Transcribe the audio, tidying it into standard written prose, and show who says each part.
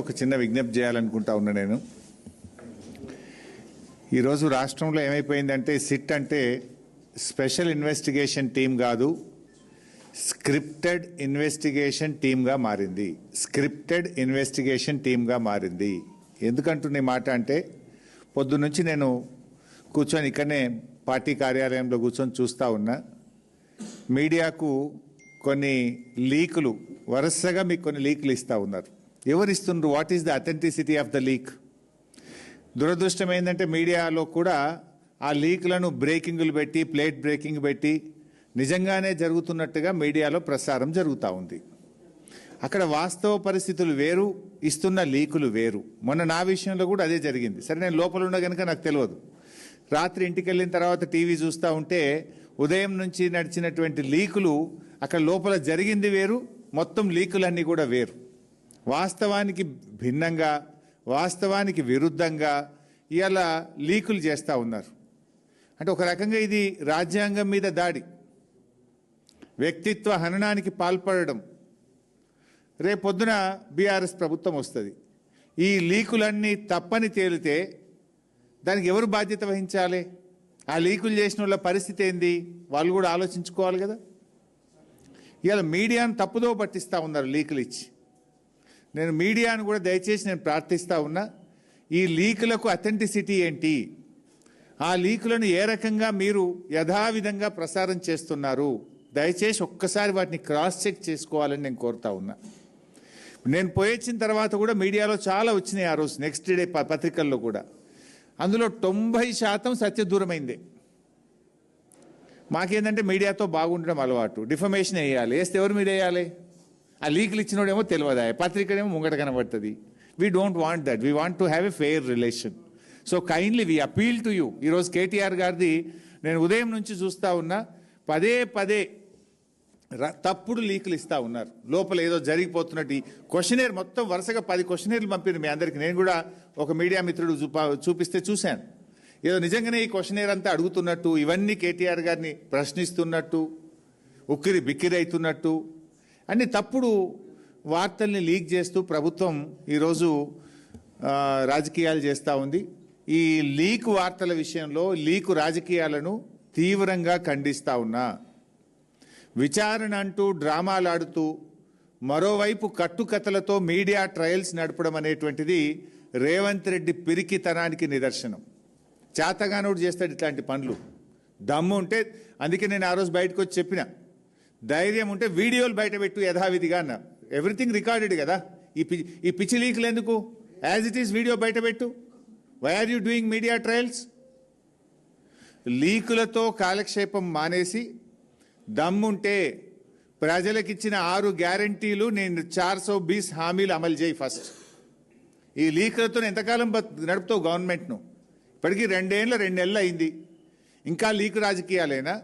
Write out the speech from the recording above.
Speaker 1: ఒక చిన్న విజ్ఞప్తి చేయాలనుకుంటా ఉన్నా నేను. ఈరోజు రాష్ట్రంలో ఏమైపోయిందంటే సిట్ అంటే స్పెషల్ ఇన్వెస్టిగేషన్ టీం కాదు, స్క్రిప్టెడ్ ఇన్వెస్టిగేషన్ టీమ్గా మారింది. స్క్రిప్టెడ్ ఇన్వెస్టిగేషన్ టీమ్గా మారింది. ఎందుకంటున్న మాట అంటే పొద్దున్నుంచి నేను కూర్చొని ఇక్కడనే పార్టీ కార్యాలయంలో కూర్చొని చూస్తూ ఉన్నా. మీడియాకు కొన్ని లీకులు వరుసగా మీకు కొన్ని లీకులు ఇస్తూ ఉన్నారు. ఎవరు ఇస్తున్నారు? What is the authenticity of the leak? దురదృష్టం ఏంటంటే మీడియాలో కూడా ఆ లీకులను బ్రేకింగులు పెట్టి, ప్లేట్ బ్రేకింగ్ పెట్టి నిజంగానే జరుగుతున్నట్టుగా మీడియాలో ప్రసారం జరుగుతూ ఉంది. అక్కడ వాస్తవ పరిస్థితులు వేరు, ఇస్తున్న లీకులు వేరు. మొన్న నా విషయంలో కూడా అదే జరిగింది. సరే, నేను లోపల ఉన్న కనుక నాకు తెలియదు. రాత్రి ఇంటికి వెళ్ళిన తర్వాత టీవీ చూస్తూ ఉంటే ఉదయం నుంచి నడిచినటువంటి లీకులు, అక్కడ లోపల జరిగింది వేరు, మొత్తం లీకులన్నీ కూడా వేరు. వాస్తవానికి భిన్నంగా, వాస్తవానికి విరుద్ధంగా ఇవాళ లీకులు చేస్తూ ఉన్నారు. అంటే ఒక రకంగా ఇది రాజ్యాంగం మీద దాడి, వ్యక్తిత్వ హననానికి పాల్పడడం. రేపొద్దున బీఆర్ఎస్ ప్రభుత్వం వస్తుంది. ఈ లీకులన్నీ తప్పని తేలితే దానికి ఎవరు బాధ్యత వహించాలి? ఆ లీకులు చేసిన వాళ్ళ పరిస్థితి ఏంది? వాళ్ళు కూడా ఆలోచించుకోవాలి కదా. ఇవాళ మీడియాను తప్పుదో పట్టిస్తూ ఉన్నారు లీకులు ఇచ్చి. నేను మీడియాను కూడా దయచేసి నేను ప్రార్థిస్తూ ఉన్నా, ఈ లీకులకు అథెంటిసిటీ ఏంటి? ఆ లీకులను ఏ రకంగా మీరు యథావిధంగా ప్రసారం చేస్తున్నారు? దయచేసి ఒక్కసారి వాటిని క్రాస్ చెక్ చేసుకోవాలని నేను కోరుతా ఉన్నా. నేను పోయొచ్చిన తర్వాత కూడా మీడియాలో చాలా వచ్చినాయి ఆ రోజు, నెక్స్ట్ డే పత్రికల్లో కూడా. అందులో 90% సత్యదూరమైందే. మాకేందంటే మీడియాతో బాగుండడం అలవాటు. డిఫమేషన్ వేయాలి, వేస్తే ఎవరు మీద వేయాలి? ఆ లీకులు ఇచ్చినోడేమో తెలియదా, పత్రికనేమో ముంగట కనబడుతుంది. We don't want that. We want to have a fair relation. So kindly we appeal to you. ఈరోజు కేటీఆర్ గారిది నేను ఉదయం నుంచి చూస్తూ ఉన్నా, పదే పదే తప్పుడు లీకులు ఇస్తూ ఉన్నారు. లోపల ఏదో జరిగిపోతున్నట్టు క్వశ్చనేర్ మొత్తం వరుసగా 10 క్వశ్చనేర్లు పంపింది మీ అందరికీ. నేను కూడా ఒక మీడియా మిత్రుడు చూపిస్తే చూశాను. ఏదో నిజంగానే ఈ క్వశ్చనేర్ అంతా అడుగుతున్నట్టు, ఇవన్నీ కేటీఆర్ గారిని ప్రశ్నిస్తున్నట్టు, ఉక్కిరి బిక్కిరి అవుతున్నట్టు, అన్ని తప్పుడు వార్తల్ని లీక్ చేస్తూ ప్రభుత్వం ఈరోజు రాజకీయాలు చేస్తూ ఉంది. ఈ లీక్ వార్తల విషయంలో లీకు రాజకీయాలను తీవ్రంగా ఖండిస్తూ ఉన్నా. విచారణ అంటూ డ్రామాలాడుతూ మరోవైపు కట్టుకథలతో మీడియా ట్రయల్స్ నడపడం అనేటువంటిది రేవంత్ రెడ్డి పిరికితనానికి నిదర్శనం. చేతగానోడు చేస్తాడు ఇట్లాంటి పనులు. దమ్ము ఉంటే, అందుకే నేను ఆ రోజు బయటకు వచ్చి చెప్పిన, ధైర్యం ఉంటే వీడియోలు బయట పెట్టు యథావిధిగా అన్న. ఎవ్రీథింగ్ రికార్డెడ్ కదా. ఈ పిచ్చి లీకులు ఎందుకు? యాజ్ ఇట్ ఈస్ వీడియో బయట పెట్టు. Why are you doing media trials? లీకులతో కాలక్షేపం మానేసి దమ్ముంటే ప్రజలకిచ్చిన 6 గ్యారంటీలు, నేను 420 హామీలు అమలు చేయి ఫస్ట్. ఈ లీకులతో ఎంతకాలం నడుపుతావు గవర్నమెంట్ను? ఇప్పటికీ 2 ఏళ్ళు 2 నెలలు అయింది. ఇంకా లీకు రాజకీయాలేనా?